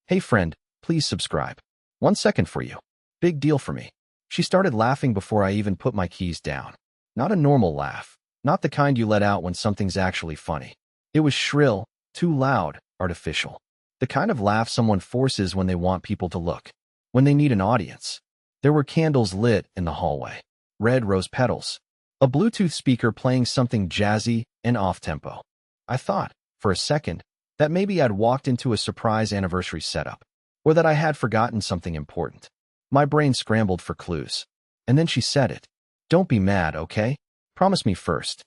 Hey friend, please subscribe. 1 second for you. Big deal for me. She started laughing before I even put my keys down. Not a normal laugh. Not the kind you let out when something's actually funny. It was shrill, too loud, artificial. The kind of laugh someone forces when they want people to look. When they need an audience. There were candles lit in the hallway. Red rose petals. A Bluetooth speaker playing something jazzy and off-tempo. I thought, for a second, that maybe I'd walked into a surprise anniversary setup, or that I had forgotten something important. My brain scrambled for clues. And then she said it. Don't be mad, okay? Promise me first.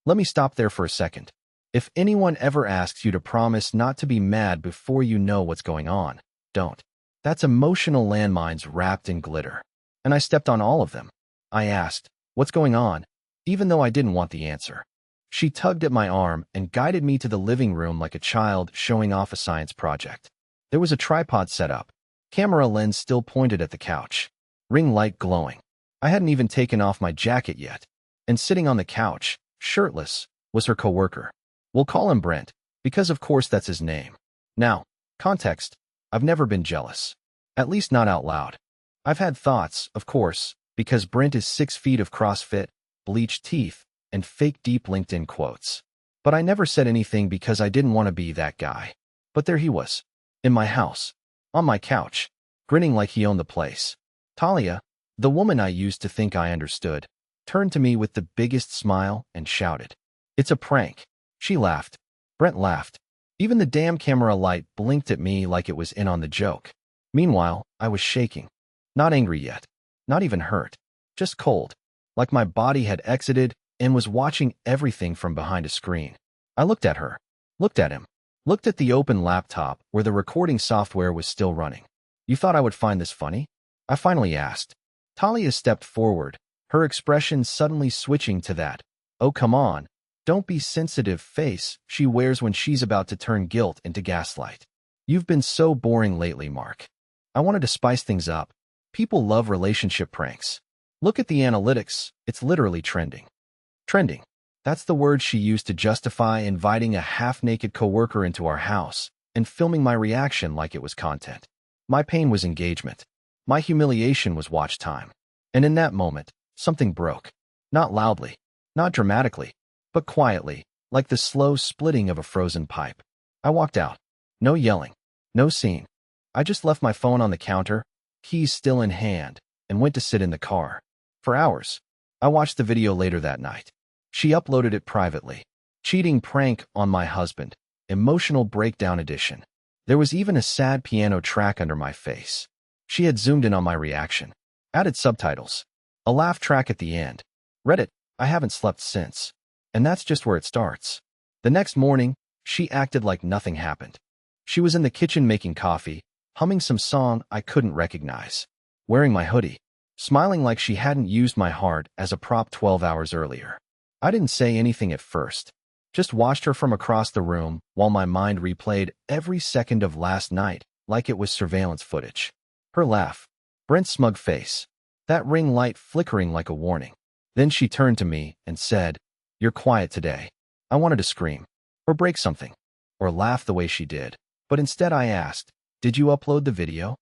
Let me stop there for a second. If anyone ever asks you to promise not to be mad before you know what's going on, don't. That's emotional landmines wrapped in glitter. And I stepped on all of them. I asked, what's going on? Even though I didn't want the answer. She tugged at my arm and guided me to the living room like a child showing off a science project. There was a tripod set up. Camera lens still pointed at the couch. Ring light glowing. I hadn't even taken off my jacket yet. And sitting on the couch, shirtless, was her coworker. We'll call him Brent, because of course that's his name. Now, context, I've never been jealous. At least not out loud. I've had thoughts, of course, because Brent is 6 feet of CrossFit, bleached teeth, and fake deep LinkedIn quotes. But I never said anything because I didn't want to be that guy. But there he was. In my house. On my couch. Grinning like he owned the place. Talia, the woman I used to think I understood, turned to me with the biggest smile and shouted, "It's a prank." She laughed. Brent laughed. Even the damn camera light blinked at me like it was in on the joke. Meanwhile, I was shaking. Not angry yet. Not even hurt. Just cold. Like my body had exited and was watching everything from behind a screen. I looked at her. Looked at him. Looked at the open laptop where the recording software was still running. You thought I would find this funny? I finally asked. Talia stepped forward, her expression suddenly switching to that, "Oh come on, don't be sensitive" face she wears when she's about to turn guilt into gaslight. You've been so boring lately, Mark. I wanted to spice things up. People love relationship pranks. Look at the analytics, it's literally trending. Trending. That's the word she used to justify inviting a half-naked coworker into our house and filming my reaction like it was content. My pain was engagement. My humiliation was watch time. And in that moment, something broke. Not loudly, not dramatically, but quietly, like the slow splitting of a frozen pipe. I walked out. No yelling. No scene. I just left my phone on the counter, keys still in hand, and went to sit in the car. For hours. I watched the video later that night. She uploaded it privately. Cheating prank on my husband. Emotional breakdown edition. There was even a sad piano track under my face. She had zoomed in on my reaction. Added subtitles. A laugh track at the end. Read it. I haven't slept since. And that's just where it starts. The next morning, she acted like nothing happened. She was in the kitchen making coffee, humming some song I couldn't recognize. Wearing my hoodie. Smiling like she hadn't used my heart as a prop 12 hours earlier. I didn't say anything at first. Just watched her from across the room while my mind replayed every second of last night like it was surveillance footage. Her laugh. Brent's smug face. That ring light flickering like a warning. Then she turned to me and said, "You're quiet today." I wanted to scream. Or break something. Or laugh the way she did. But instead I asked, "Did you upload the video?"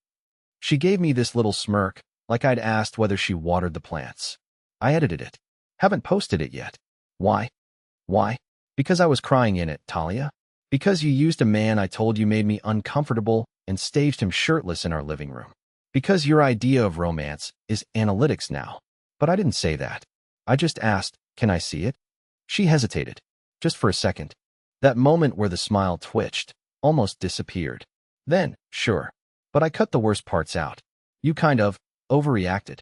She gave me this little smirk, like I'd asked whether she watered the plants. I edited it. Haven't posted it yet. Why? Why? Because I was crying in it, Talia. Because you used a man I told you made me uncomfortable and staged him shirtless in our living room. Because your idea of romance is analytics now. But I didn't say that. I just asked, "Can I see it?" She hesitated. Just for a second. That moment where the smile twitched, almost disappeared. Then, sure. But I cut the worst parts out. You kind of overreacted.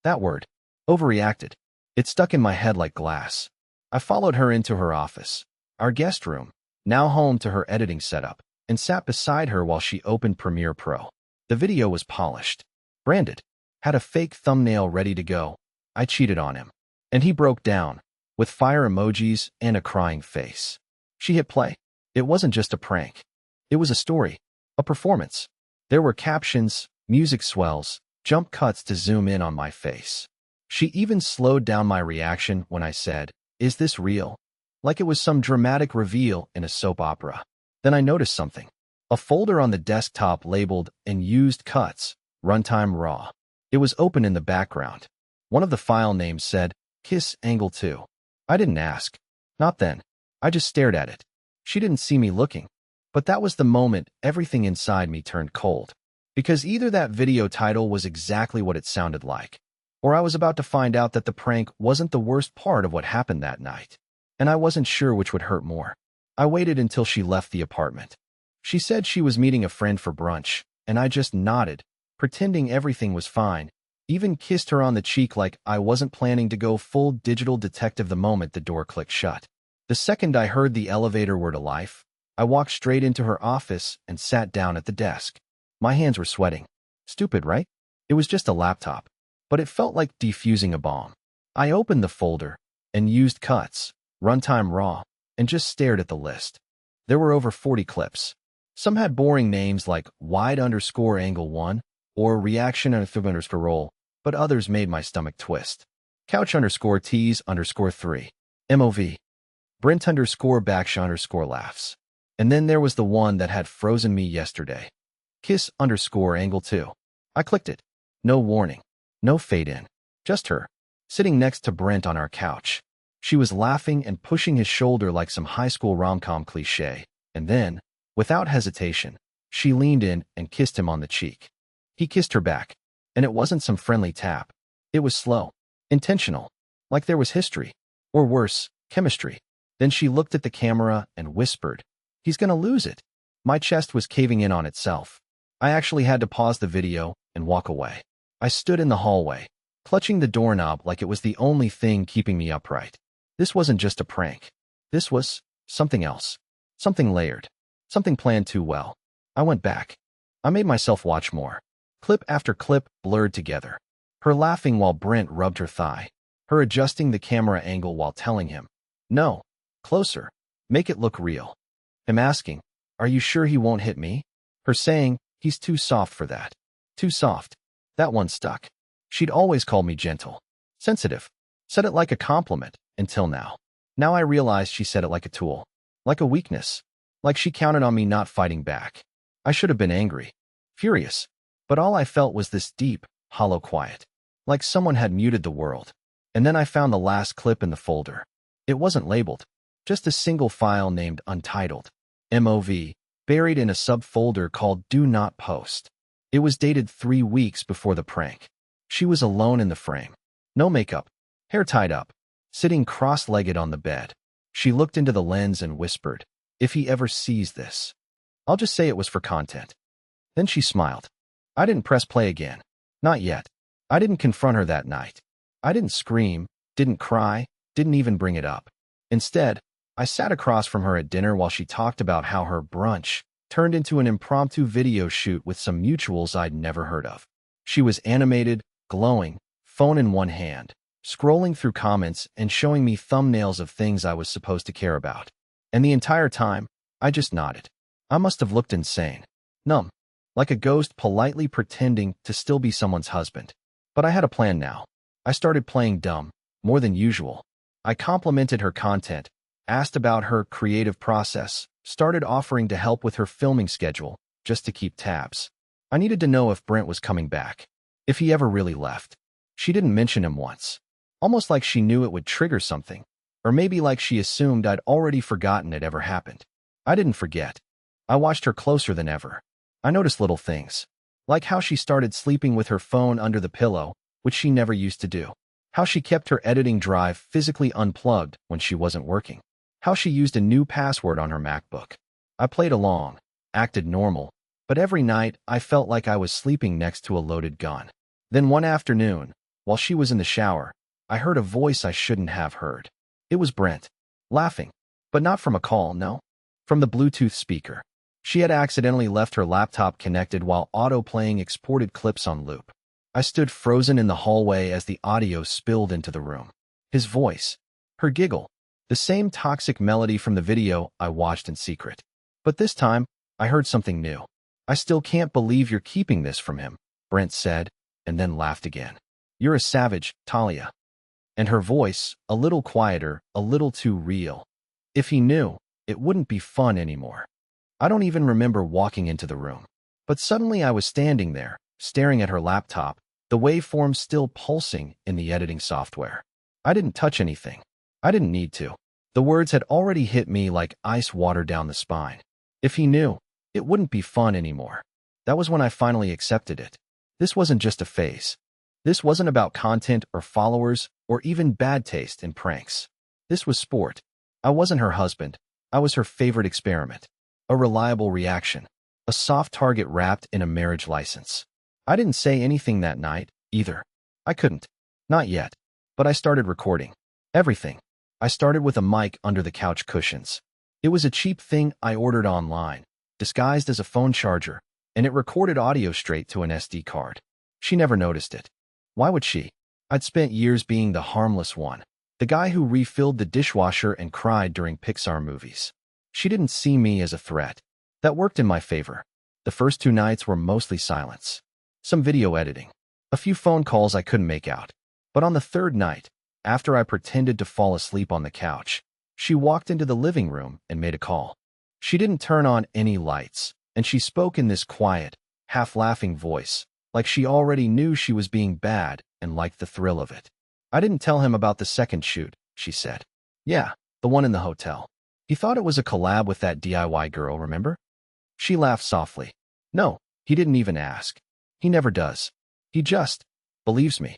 That word. Overreacted. It stuck in my head like glass. I followed her into her office, our guest room, now home to her editing setup, and sat beside her while she opened Premiere Pro. The video was polished, branded, had a fake thumbnail ready to go. I cheated on him. And he broke down, with fire emojis and a crying face. She hit play. It wasn't just a prank. It was a story, a performance. There were captions, music swells, jump cuts to zoom in on my face. She even slowed down my reaction when I said, "Is this real?" Like it was some dramatic reveal in a soap opera. Then I noticed something. A folder on the desktop labeled "Unused Cuts, Runtime Raw." It was open in the background. One of the file names said, "Kiss Angle 2." I didn't ask. Not then. I just stared at it. She didn't see me looking. But that was the moment everything inside me turned cold. Because either that video title was exactly what it sounded like, or I was about to find out that the prank wasn't the worst part of what happened that night. And I wasn't sure which would hurt more. I waited until she left the apartment. She said she was meeting a friend for brunch, and I just nodded, pretending everything was fine, even kissed her on the cheek like I wasn't planning to go full digital detective the moment the door clicked shut. The second I heard the elevator were to life, I walked straight into her office and sat down at the desk. My hands were sweating. Stupid, right? It was just a laptop. But it felt like defusing a bomb. I opened the folder, "Unused Cuts, Runtime Raw," and just stared at the list. There were over 40 clips. Some had boring names like wide_angle 1 or reaction_roll, but others made my stomach twist. Couch_tease_3, MOV. Brent_backsh_laughs. And then there was the one that had frozen me yesterday. Kiss_angle 2. I clicked it. No warning. No fade in. Just her. Sitting next to Brent on our couch. She was laughing and pushing his shoulder like some high school rom-com cliché. And then, without hesitation, she leaned in and kissed him on the cheek. He kissed her back. And it wasn't some friendly tap. It was slow. Intentional. Like there was history. Or worse, chemistry. Then she looked at the camera and whispered, "He's gonna lose it." My chest was caving in on itself. I actually had to pause the video and walk away. I stood in the hallway, clutching the doorknob like it was the only thing keeping me upright. This wasn't just a prank. This was something else. Something layered. Something planned too well. I went back. I made myself watch more. Clip after clip blurred together. Her laughing while Brent rubbed her thigh. Her adjusting the camera angle while telling him, "No, closer. Make it look real." Him asking, "Are you sure he won't hit me?" Her saying, "He's too soft for that." Too soft. That one stuck. She'd always called me gentle. Sensitive. Said it like a compliment, until now. Now I realized she said it like a tool. Like a weakness. Like she counted on me not fighting back. I should have been angry. Furious. But all I felt was this deep, hollow quiet. Like someone had muted the world. And then I found the last clip in the folder. It wasn't labeled. Just a single file named Untitled. MOV. Buried in a subfolder called Do Not Post. It was dated 3 weeks before the prank. She was alone in the frame. No makeup. Hair tied up. Sitting cross-legged on the bed. She looked into the lens and whispered, "If he ever sees this, I'll just say it was for content." Then she smiled. I didn't press play again. Not yet. I didn't confront her that night. I didn't scream, didn't cry, didn't even bring it up. Instead, I sat across from her at dinner while she talked about how her brunch turned into an impromptu video shoot with some mutuals I'd never heard of. She was animated, glowing, phone in one hand, scrolling through comments and showing me thumbnails of things I was supposed to care about. And the entire time, I just nodded. I must have looked insane. Numb. Like a ghost politely pretending to still be someone's husband. But I had a plan now. I started playing dumb, more than usual. I complimented her content, asked about her creative process, started offering to help with her filming schedule, just to keep tabs. I needed to know if Brent was coming back. If he ever really left. She didn't mention him once. Almost like she knew it would trigger something. Or maybe like she assumed I'd already forgotten it ever happened. I didn't forget. I watched her closer than ever. I noticed little things. Like how she started sleeping with her phone under the pillow, which she never used to do. How she kept her editing drive physically unplugged when she wasn't working. How she used a new password on her MacBook. I played along, acted normal, but every night I felt like I was sleeping next to a loaded gun. Then one afternoon, while she was in the shower, I heard a voice I shouldn't have heard. It was Brent, laughing, but not from a call, no. From the Bluetooth speaker. She had accidentally left her laptop connected while auto-playing exported clips on loop. I stood frozen in the hallway as the audio spilled into the room. His voice, her giggle, the same toxic melody from the video I watched in secret. But this time, I heard something new. "I still can't believe you're keeping this from him," Brent said, and then laughed again. "You're a savage, Talia." And her voice, a little quieter, a little too real. "If he knew, it wouldn't be fun anymore." I don't even remember walking into the room. But suddenly I was standing there, staring at her laptop, the waveforms still pulsing in the editing software. I didn't touch anything. I didn't need to. The words had already hit me like ice water down the spine. If he knew, it wouldn't be fun anymore. That was when I finally accepted it. This wasn't just a phase. This wasn't about content or followers or even bad taste in pranks. This was sport. I wasn't her husband. I was her favorite experiment. A reliable reaction. A soft target wrapped in a marriage license. I didn't say anything that night, either. I couldn't. Not yet. But I started recording. Everything. I started with a mic under the couch cushions. It was a cheap thing I ordered online, disguised as a phone charger, and it recorded audio straight to an SD card. She never noticed it. Why would she? I'd spent years being the harmless one, the guy who refilled the dishwasher and cried during Pixar movies. She didn't see me as a threat. That worked in my favor. The first 2 nights were mostly silence. Some video editing. A few phone calls I couldn't make out. But on the 3rd night, after I pretended to fall asleep on the couch, she walked into the living room and made a call. She didn't turn on any lights, and she spoke in this quiet, half-laughing voice, like she already knew she was being bad and liked the thrill of it. I didn't tell him about the second shoot, she said. Yeah, the one in the hotel. He thought it was a collab with that DIY girl, remember? She laughed softly. No, he didn't even ask. He never does. He just believes me.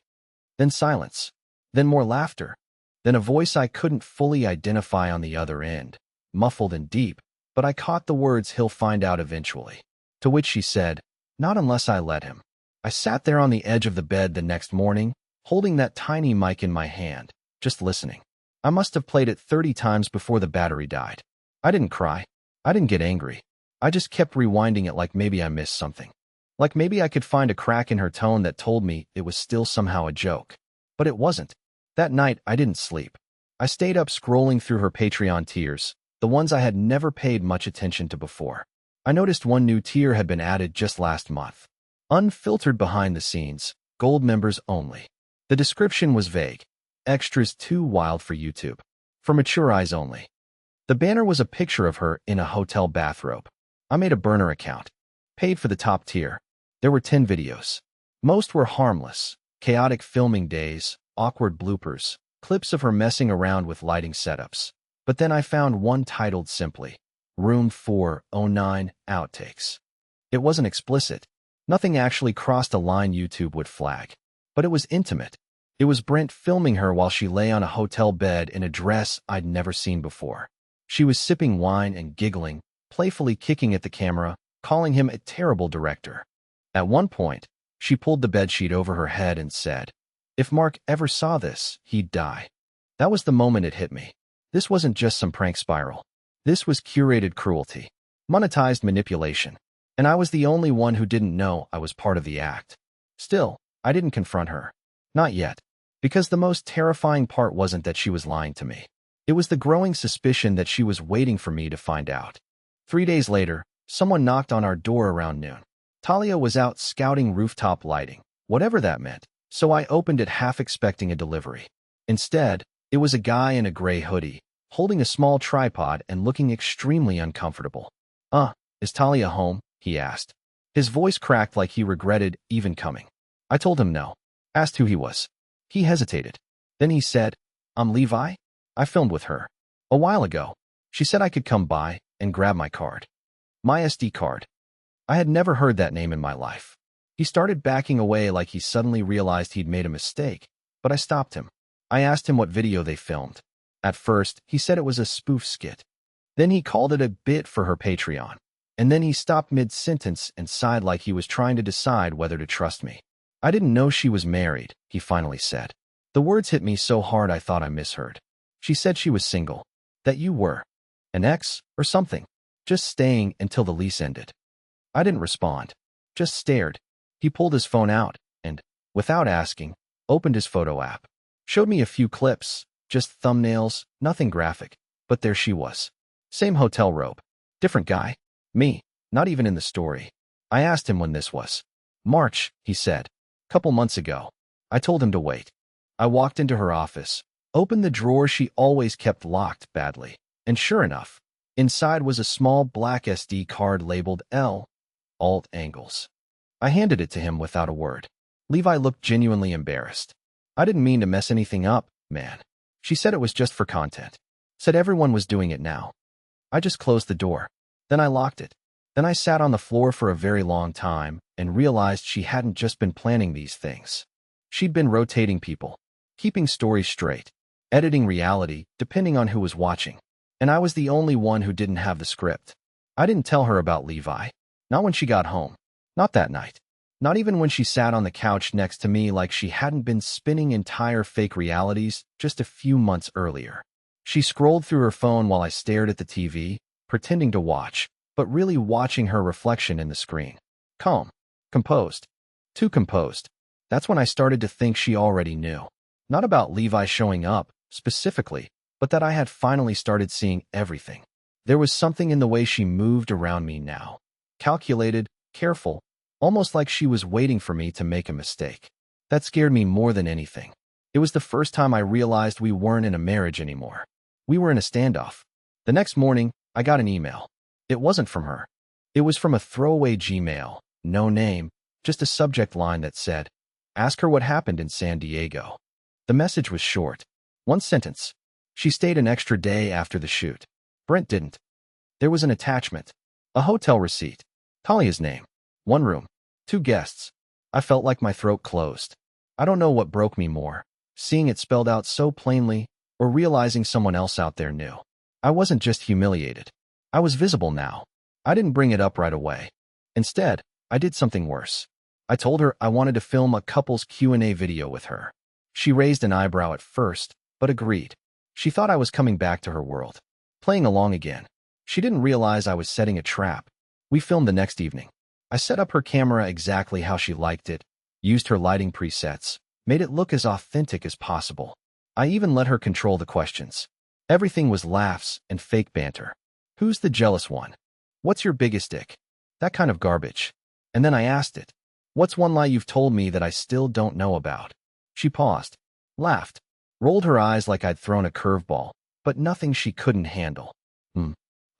Then silence. Then more laughter. Then a voice I couldn't fully identify on the other end, muffled and deep, but I caught the words, "He'll find out eventually." To which she said, "Not unless I let him." I sat there on the edge of the bed the next morning, holding that tiny mic in my hand, just listening. I must have played it 30 times before the battery died. I didn't cry. I didn't get angry. I just kept rewinding it like maybe I missed something. Like maybe I could find a crack in her tone that told me it was still somehow a joke. But it wasn't. That night, I didn't sleep. I stayed up scrolling through her Patreon tiers, the ones I had never paid much attention to before. I noticed one new tier had been added just last month. Unfiltered behind the scenes, gold members only. The description was vague. Extras too wild for YouTube. For mature eyes only. The banner was a picture of her in a hotel bathrobe. I made a burner account. Paid for the top tier. There were 10 videos. Most were harmless. Chaotic filming days, awkward bloopers, clips of her messing around with lighting setups. But then I found one titled simply, Room 409 Outtakes. It wasn't explicit. Nothing actually crossed a line YouTube would flag. But it was intimate. It was Brent filming her while she lay on a hotel bed in a dress I'd never seen before. She was sipping wine and giggling, playfully kicking at the camera, calling him a terrible director. At one point, she pulled the bedsheet over her head and said, "If Mark ever saw this, he'd die." That was the moment it hit me. This wasn't just some prank spiral. This was curated cruelty, monetized manipulation, and I was the only one who didn't know I was part of the act. Still, I didn't confront her. Not yet. Because the most terrifying part wasn't that she was lying to me. It was the growing suspicion that she was waiting for me to find out. 3 days later, someone knocked on our door around noon. Talia was out scouting rooftop lighting, whatever that meant, so I opened it half expecting a delivery. Instead, it was a guy in a gray hoodie, holding a small tripod and looking extremely uncomfortable. Is Talia home?" he asked. His voice cracked like he regretted even coming. I told him no. Asked who he was. He hesitated. Then he said, "I'm Levi. I filmed with her. A while ago. She said I could come by and grab my card." My SD card. I had never heard that name in my life. He started backing away like he suddenly realized he'd made a mistake, but I stopped him. I asked him what video they filmed. At first, he said it was a spoof skit. Then he called it a bit for her Patreon. And then he stopped mid-sentence and sighed like he was trying to decide whether to trust me. "I didn't know she was married," he finally said. The words hit me so hard I thought I misheard. "She said she was single. That you were an ex or something. Just staying until the lease ended." I didn't respond. Just stared. He pulled his phone out and, without asking, opened his photo app. Showed me a few clips, just thumbnails, nothing graphic. But there she was. Same hotel robe. Different guy. Me. Not even in the story. I asked him when this was. "March," he said. "Couple months ago." I told him to wait. I walked into her office, opened the drawer she always kept locked badly, and sure enough, Inside was a small black SD card labeled L, alt angles. I handed it to him without a word. Levi looked genuinely embarrassed. I didn't mean to mess anything up, man. She said it was just for content. Said everyone was doing it now. I just closed the door. Then I locked it. Then I sat on the floor for a very long time and realized she hadn't just been planning these things. She'd been rotating people, keeping stories straight, editing reality depending on who was watching. And I was the only one who didn't have the script. I didn't tell her about Levi. Not when she got home. Not that night. Not even when she sat on the couch next to me like she hadn't been spinning entire fake realities just a few months earlier. She scrolled through her phone while I stared at the TV, pretending to watch, but really watching her reflection in the screen. Calm. Composed. Too composed. That's when I started to think she already knew. Not about Levi showing up, specifically, but that I had finally started seeing everything. There was something in the way she moved around me now. Calculated, careful, almost like she was waiting for me to make a mistake. That scared me more than anything. It was the first time I realized we weren't in a marriage anymore. We were in a standoff. The next morning, I got an email. It wasn't from her. It was from a throwaway Gmail, no name, just a subject line that said, "Ask her what happened in San Diego." The message was short. One sentence. She stayed an extra day after the shoot. Brent didn't. There was an attachment. A hotel receipt. Talia's name. 1 room. 2 guests. I felt like my throat closed. I don't know what broke me more, seeing it spelled out so plainly or realizing someone else out there knew. I wasn't just humiliated. I was visible now. I didn't bring it up right away. Instead, I did something worse. I told her I wanted to film a couple's Q&A video with her. She raised an eyebrow at first, but agreed. She thought I was coming back to her world, playing along again. She didn't realize I was setting a trap. We filmed the next evening. I set up her camera exactly how she liked it, used her lighting presets, made it look as authentic as possible. I even let her control the questions. Everything was laughs and fake banter. Who's the jealous one? What's your biggest ick? That kind of garbage. And then I asked it. What's one lie you've told me that I still don't know about? She paused, laughed, rolled her eyes like I'd thrown a curveball, but nothing she couldn't handle.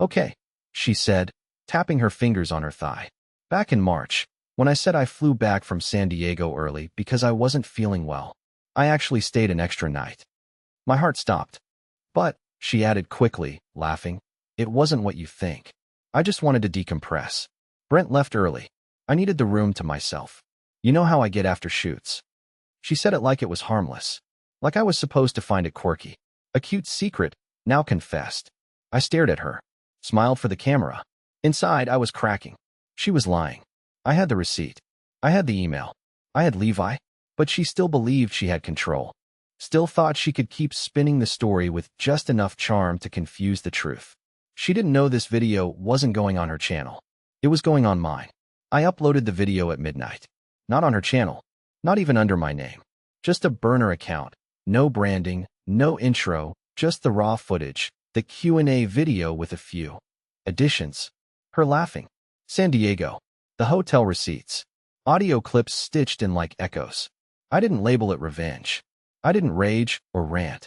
Okay, she said, tapping her fingers on her thigh. Back in March, when I said I flew back from San Diego early because I wasn't feeling well, I actually stayed an extra night. My heart stopped. But, she added quickly, laughing, it wasn't what you think. I just wanted to decompress. Brent left early. I needed the room to myself. You know how I get after shoots. She said it like it was harmless. Like I was supposed to find it quirky. A cute secret, now confessed. I stared at her. Smiled for the camera. Inside, I was cracking. She was lying. I had the receipt. I had the email. I had Levi. But she still believed she had control. Still thought she could keep spinning the story with just enough charm to confuse the truth. She didn't know this video wasn't going on her channel. It was going on mine. I uploaded the video at midnight. Not on her channel. Not even under my name. Just a burner account. No branding, no intro, just the raw footage, the Q&A video with a few additions. Her laughing. San Diego. The hotel receipts. Audio clips stitched in like echoes. I didn't label it revenge. I didn't rage or rant.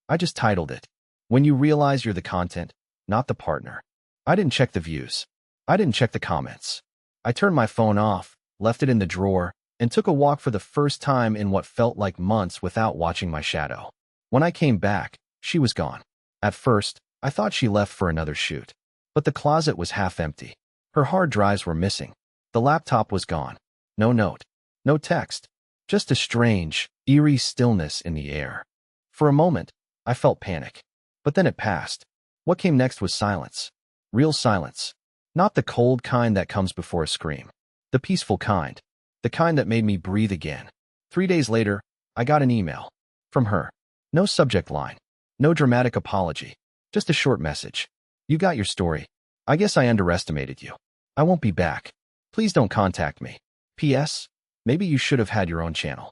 I just titled it, When You Realize You're the Content, Not the Partner. I didn't check the views. I didn't check the comments. I turned my phone off, left it in the drawer, and took a walk for the first time in what felt like months without watching my shadow. When I came back, she was gone. At first, I thought she left for another shoot. But the closet was half empty. Her hard drives were missing. The laptop was gone. No note. No text. Just a strange, eerie stillness in the air. For a moment, I felt panic. But then it passed. What came next was silence. Real silence. Not the cold kind that comes before a scream. The peaceful kind. The kind that made me breathe again. 3 days later, I got an email. From her. No subject line. No dramatic apology. Just a short message. You got your story. I guess I underestimated you. I won't be back. Please don't contact me. P.S. Maybe you should have had your own channel.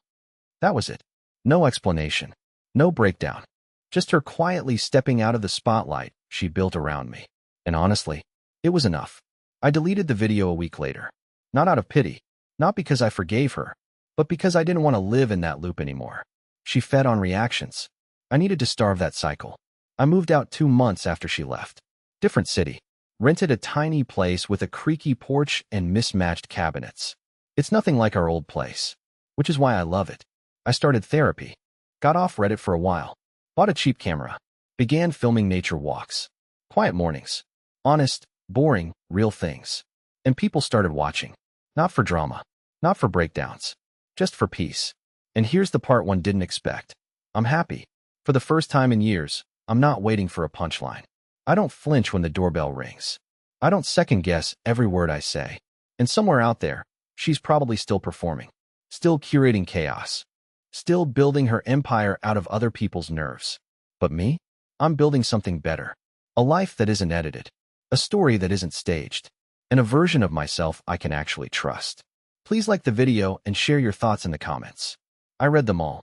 That was it. No explanation. No breakdown. Just her quietly stepping out of the spotlight she built around me. And honestly, it was enough. I deleted the video a week later. Not out of pity. Not because I forgave her. But because I didn't want to live in that loop anymore. She fed on reactions. I needed to starve that cycle. I moved out 2 months after she left. Different city. Rented a tiny place with a creaky porch and mismatched cabinets. It's nothing like our old place, which is why I love it. I started therapy. Got off Reddit for a while. Bought a cheap camera. Began filming nature walks. Quiet mornings. Honest, boring, real things. And people started watching. Not for drama. Not for breakdowns. Just for peace. And here's the part one didn't expect. I'm happy. For the first time in years, I'm not waiting for a punchline. I don't flinch when the doorbell rings. I don't second-guess every word I say. And somewhere out there, she's probably still performing. Still curating chaos. Still building her empire out of other people's nerves. But me? I'm building something better. A life that isn't edited. A story that isn't staged. And a version of myself I can actually trust. Please like the video and share your thoughts in the comments. I read them all.